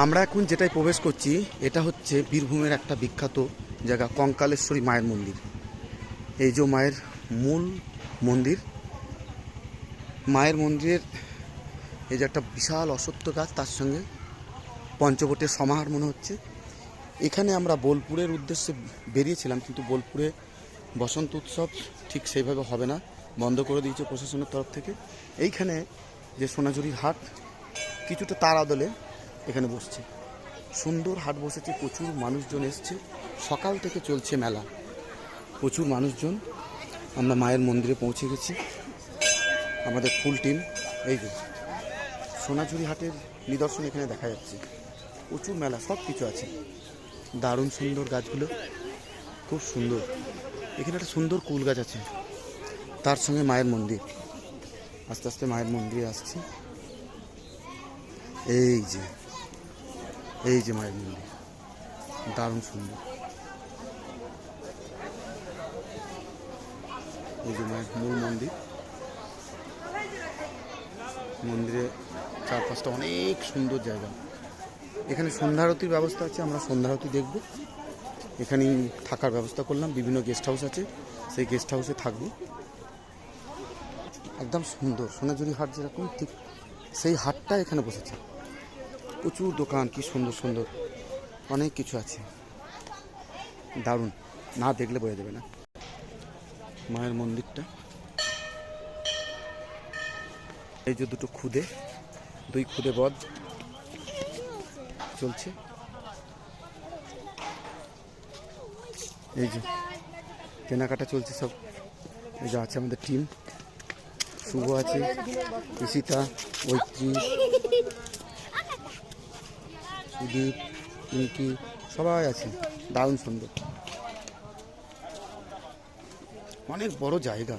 আমরা এখন যেটাই প্রবেশ করছি এটা হচ্ছে বীরভূমের একটা বিখ্যাত জায়গা কঙ্কালেশ্বরী মায়ের মন্দির। এই যে মায়ের মূল মন্দির, মায়ের মন্দিরের এই যে একটা বিশাল অশ্বত্থ গাছ, তার সঙ্গে পঞ্চবটের সমাহার মনে হচ্ছে। এখানে আমরা বোলপুরের উদ্দেশ্যে বেরিয়েছিলাম, কিন্তু বোলপুরে বসন্ত উৎসব ঠিক সেইভাবে হবে না, বন্ধ করে দিয়েছে প্রশাসনের তরফ থেকে। এইখানে যে সোনাঝুরির হাট কিছুটা তার আদলে এখানে বসছে, সুন্দর হাট বসেছে, প্রচুর মানুষজন এসছে, সকাল থেকে চলছে মেলা, প্রচুর মানুষজন। আমরা মায়ের মন্দিরে পৌঁছে গেছি, আমাদের ফুল টিম। এই যে সোনাঝুরি হাটের নিদর্শন এখানে দেখা যাচ্ছে, প্রচুর মেলা, সব কিছু আছে, দারুণ সুন্দর গাছগুলো, খুব সুন্দর। এখানে একটা সুন্দর কুল গাছ আছে, তার সঙ্গে মায়ের মন্দির। আস্তে আস্তে মায়ের মন্দিরে আসছি। এই যে মায়ের মন্দির, দারুণ সুন্দর। এই যে মায়ের মূল মন্দির, মন্দিরে চারপাশটা অনেক সুন্দর জায়গা। এখানে সন্ধ্যারতির ব্যবস্থা আছে, আমরা সন্ধ্যারতি দেখব। এখানেই থাকার ব্যবস্থা করলাম, বিভিন্ন গেস্ট হাউস আছে, সেই গেস্ট হাউসে থাকব। একদম সুন্দর সোনাঝুরি হাট যেরকম, ঠিক সেই হাটটা এখানে বসেছে, প্রচুর দোকান, কি সুন্দর সুন্দর অনেক কিছু আছে, দারুণ, না দেখলে বোঝা যাবে না। মায়ের মন্দিরটা, এই যে দুটো খুদে, দুই খুদে বধ চলছে। এই যে কেনাকাটা চলছে সব। এই যে আছে আমাদের টিম, শুভ আছে, ঈশিতা, ঐত্রী, সুদীপ, পিঙ্কি, সবাই আছে, দারুণ সুন্দর, অনেক বড় জায়গা।